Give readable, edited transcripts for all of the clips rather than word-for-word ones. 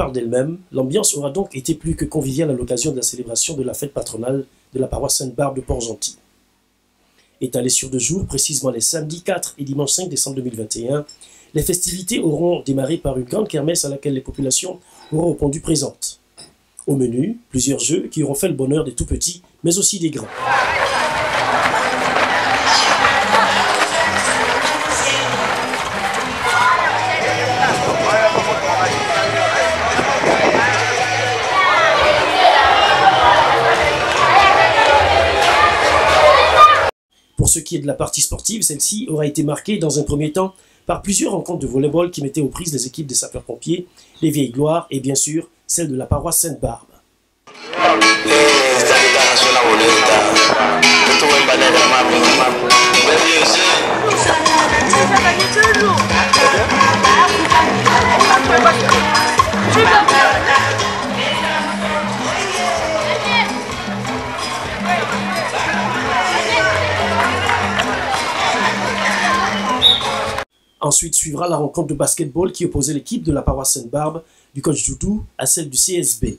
parle d'elle-même, l'ambiance aura donc été plus que conviviale à l'occasion de la célébration de la fête patronale de la paroisse Sainte-Barbe de Port-Gentil. Étalées sur 2 jours, précisément les samedis 4 et dimanche 5 décembre 2021, les festivités auront démarré par une grande kermesse à laquelle les populations auront répondu présentes. Au menu, plusieurs jeux qui auront fait le bonheur des tout-petits, mais aussi des grands. Pour ce qui est de la partie sportive, celle-ci aura été marquée dans un premier temps par plusieurs rencontres de volleyball qui mettaient aux prises les équipes des sapeurs-pompiers, les Vieilles Gloires et bien sûr celle de la paroisse Sainte-Barbe. Ensuite suivra la rencontre de basketball qui opposait l'équipe de la paroisse Sainte-Barbe du coach Doudou à celle du CSB.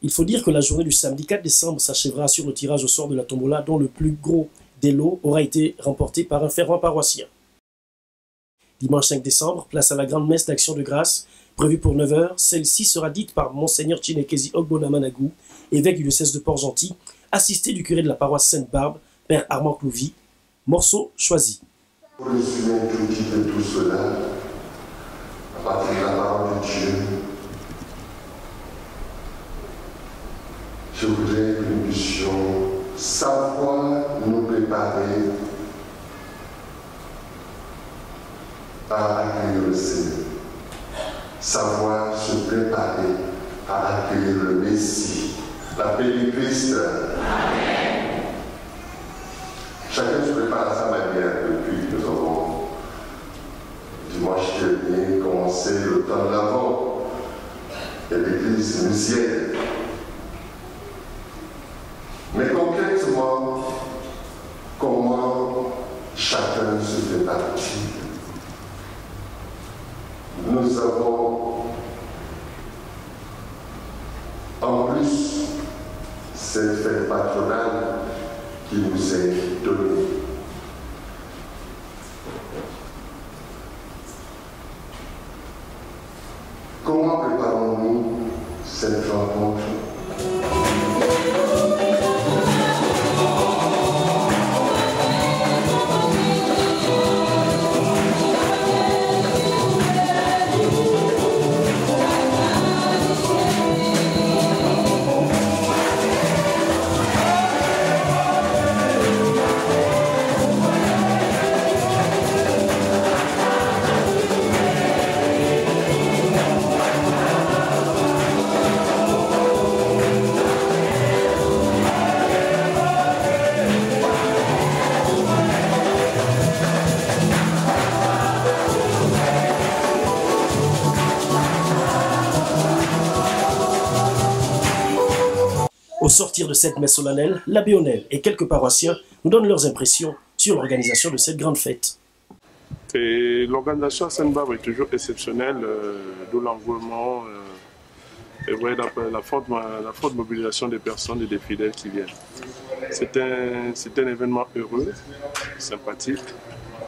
Il faut dire que la journée du samedi 4 décembre s'achèvera sur le tirage au sort de la tombola dont le plus gros des lots aura été remporté par un fervent paroissien. Dimanche 5 décembre, place à la grande messe d'action de grâce, prévue pour 9 h. Celle-ci sera dite par Monseigneur Chinekezi Ogbonamanagou, évêque du diocèse de Port-Gentil, assisté du curé de la paroisse Sainte-Barbe, Père Armand Clouvy. Morceau choisi. Pour résumer tout cela, à partir de la parole de Dieu, je voudrais que nous puissions savoir nous préparer à accueillir le Seigneur, savoir se préparer à accueillir le Messie, la paix du Christ. Amen. Chacun se prépare à sa manière depuis que nous avons dimanche dernier commencé le temps de l'Avent et l'Église musienne. Mais concrètement, comment chacun se fait partie? Nous avons en plus cette fête patronale qui nous est donnée. Comment préparons-nous cette rencontre? Au sortir de cette messe solennelle, l'abbé Onel et quelques paroissiens nous donnent leurs impressions sur l'organisation de cette grande fête. L'organisation à Sainte-Barbe est toujours exceptionnelle, d'où l'envouement et la forte mobilisation des personnes et des fidèles qui viennent. C'est un événement heureux, sympathique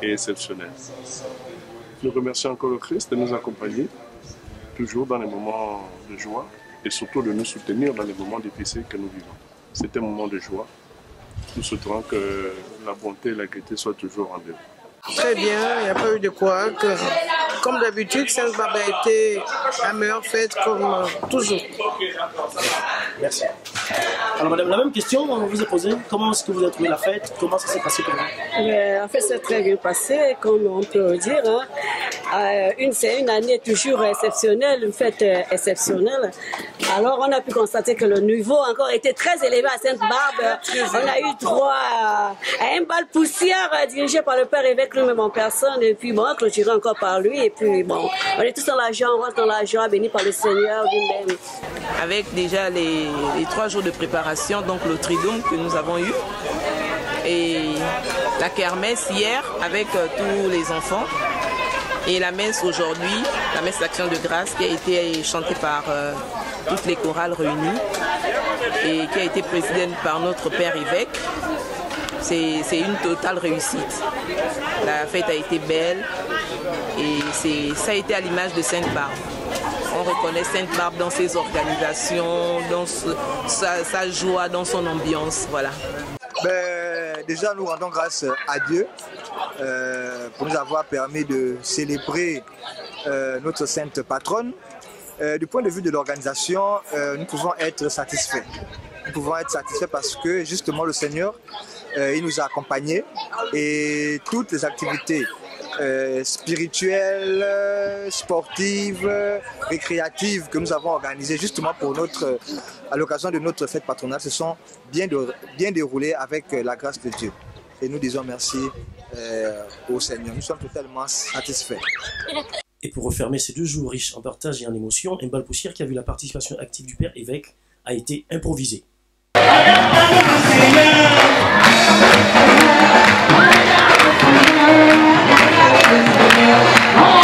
et exceptionnel. Nous remercions encore le Christ de nous accompagner, toujours dans les moments de joie, et surtout de nous soutenir dans les moments difficiles que nous vivons. C'est un moment de joie. Nous souhaitons que la bonté et la gaieté soient toujours en nous. Très bien, il n'y a pas eu de couac. Comme d'habitude, Sainte-Barbe a été la meilleure fête comme toujours. Merci. Alors madame, la même question, on vous a posé. Comment est-ce que vous avez trouvé la fête? Comment ça s'est passé pour vous? La fête s'est très bien passée, comme on peut le dire. C'est une année toujours exceptionnelle, une fête exceptionnelle. Alors on a pu constater que le niveau encore était très élevé à Sainte-Barbe. On a eu droit à un bal poussière dirigé par le père évêque lui-même en personne. Et puis bon, clôturé encore par lui. Et puis bon, on est tous dans la joie, on rentre dans la joie, béni par le Seigneur lui-même. Avec déjà les 3 jours de préparation, donc le triduum que nous avons eu. Et la kermesse hier avec tous les enfants. Et la messe aujourd'hui, la messe d'action de grâce qui a été chantée par toutes les chorales réunies et qui a été présidée par notre père évêque. C'est une totale réussite. La fête a été belle et ça a été à l'image de Sainte-Barbe. On reconnaît Sainte-Barbe dans ses organisations, dans sa joie, dans son ambiance. Voilà. Déjà, nous rendons grâce à Dieu pour nous avoir permis de célébrer notre sainte patronne. Du point de vue de l'organisation, nous pouvons être satisfaits. Nous pouvons être satisfaits parce que justement le Seigneur, il nous a accompagnés et toutes les activités spirituelles, sportives, récréatives que nous avons organisées justement à l'occasion de notre fête patronale se sont bien déroulées avec la grâce de Dieu. Et nous disons merci au Seigneur. Nous sommes totalement satisfaits. Et pour refermer ces 2 jours riches en partage et en émotions, un bal poussière qui a vu la participation active du père évêque a été improvisé. Oh,